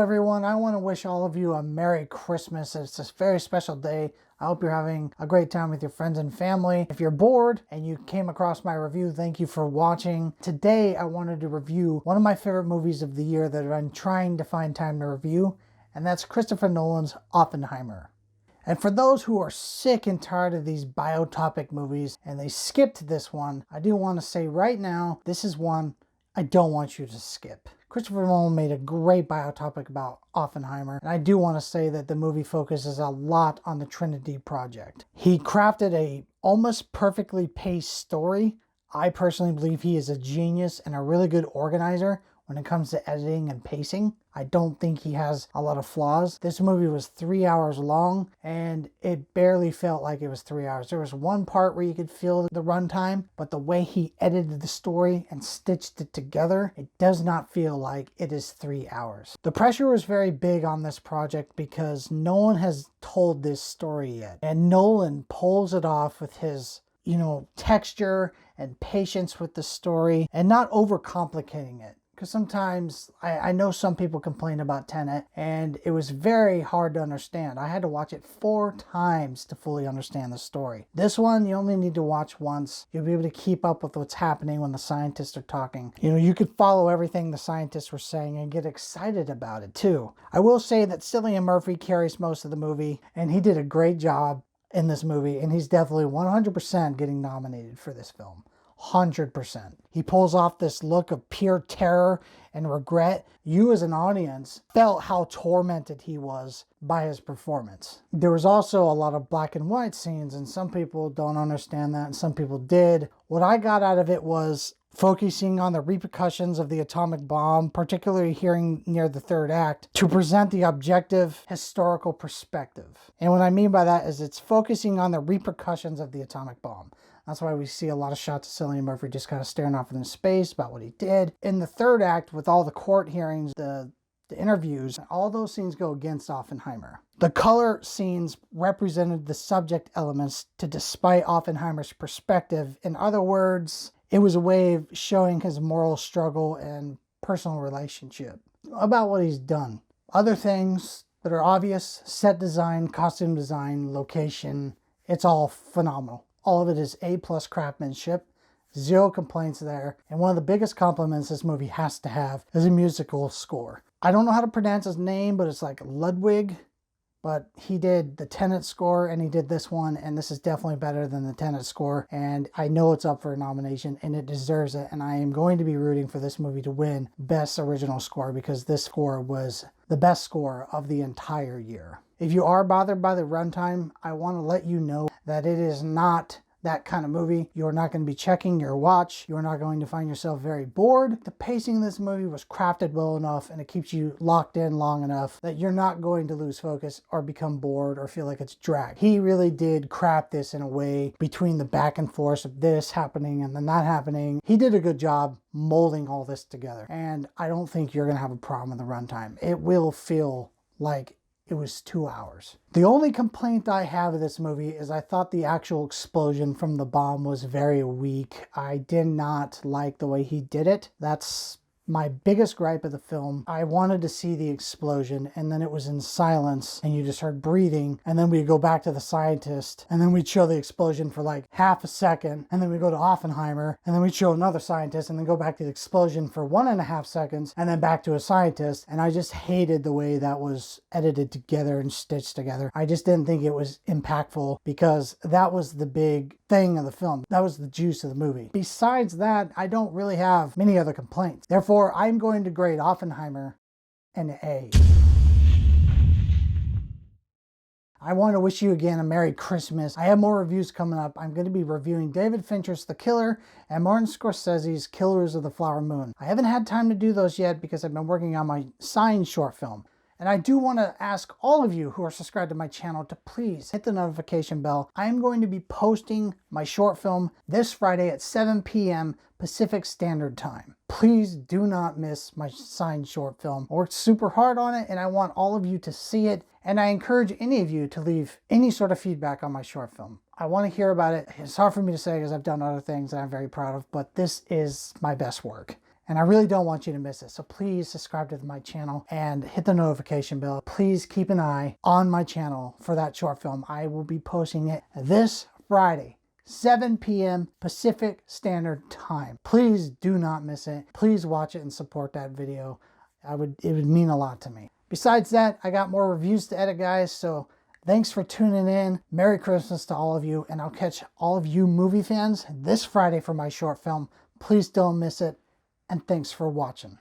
everyone. I want to wish all of you a Merry Christmas. It's a very special day. I hope you're having a great time with your friends and family. If you're bored and you came across my review, thank you for watching. Today, I wanted to review one of my favorite movies of the year that I'm trying to find time to review, and that's Christopher Nolan's Oppenheimer. And for those who are sick and tired of these biotopic movies and they skipped this one, I do want to say right now, this is one I don't want you to skip. Christopher Nolan made a great biotopic about Oppenheimer, and I do want to say that the movie focuses a lot on the Trinity Project. He crafted a almost perfectly paced story. I personally believe he is a genius and a really good organizer when it comes to editing and pacing. I don't think he has a lot of flaws. This movie was 3 hours long and it barely felt like it was 3 hours. There was one part where you could feel the runtime, but the way he edited the story and stitched it together, it does not feel like it is 3 hours. The pressure was very big on this project because no one has told this story yet. And Nolan pulls it off with his texture and patience with the story and not overcomplicating it. Because sometimes I know some people complain about Tenet and it was very hard to understand. I had to watch it 4 times to fully understand the story. This one, you only need to watch once. You'll be able to keep up with what's happening when the scientists are talking. You could follow everything the scientists were saying and get excited about it too. I will say that Cillian Murphy carries most of the movie and he did a great job in this movie, and he's definitely 100% getting nominated for this film. 100%. He pulls off this look of pure terror and regret. You as an audience felt how tormented he was by his performance. There was also a lot of black and white scenes, and some people don't understand that and some people did. What I got out of it was focusing on the repercussions of the atomic bomb, particularly here near the third act, to present the objective historical perspective. And what I mean by that is it's focusing on the repercussions of the atomic bomb. That's why we see a lot of shots of Cillian Murphy just kind of staring off into space about what he did. In the third act, with all the court hearings, the interviews, all those scenes go against Oppenheimer. The color scenes represented the subject elements to despite Oppenheimer's perspective. In other words, it was a way of showing his moral struggle and personal relationship about what he's done. Other things that are obvious: set design, costume design, location, it's all phenomenal. All of it is A+ craftsmanship. Zero complaints there. And one of the biggest compliments this movie has to have is a musical score. I don't know how to pronounce his name, but it's like Ludwig. But he did the Tenet score and he did this one, and this is definitely better than the Tenet score. And I know it's up for a nomination and it deserves it. And I am going to be rooting for this movie to win Best Original Score because this score was the best score of the entire year. If you are bothered by the runtime, I want to let you know that it is not that kind of movie. You're not going to be checking your watch. You're not going to find yourself very bored. The pacing of this movie was crafted well enough and it keeps you locked in long enough that you're not going to lose focus or become bored or feel like it's dragged. He really did craft this in a way between the back and forth of this happening and then that happening. He did a good job molding all this together. And I don't think you're going to have a problem with the runtime. It will feel like it was 2 hours. The only complaint I have of this movie is I thought the actual explosion from the bomb was very weak. I did not like the way he did it. That's my biggest gripe of the film. I wanted to see the explosion and then it was in silence and you just heard breathing, and then we'd go back to the scientist and then we'd show the explosion for like half a second, and then we go to Oppenheimer and then we'd show another scientist and then go back to the explosion for 1.5 seconds and then back to a scientist. And I just hated the way that was edited together and stitched together. I just didn't think it was impactful because that was the big thing of the film. That was the juice of the movie. Besides that, I don't really have many other complaints. Therefore, I'm going to grade Oppenheimer an A. I want to wish you again a Merry Christmas. I have more reviews coming up. I'm going to be reviewing David Fincher's The Killer and Martin Scorsese's Killers of the Flower Moon. I haven't had time to do those yet because I've been working on my Sign short film. And I do want to ask all of you who are subscribed to my channel to please hit the notification bell. I am going to be posting my short film this Friday at 7 p.m. Pacific Standard Time. Please do not miss my Sign short film. I worked super hard on it and I want all of you to see it. And I encourage any of you to leave any sort of feedback on my short film. I want to hear about it. It's hard for me to say because I've done other things that I'm very proud of, but this is my best work. and I really don't want you to miss it. So please subscribe to my channel and hit the notification bell. Please keep an eye on my channel for that short film. I will be posting it this Friday, 7 p.m. Pacific Standard Time. Please do not miss it. Please watch it and support that video. It would mean a lot to me. Besides that, I got more reviews to edit, guys, so thanks for tuning in. Merry Christmas to all of you, and I'll catch all of you movie fans this Friday for my short film. Please don't miss it, and thanks for watching.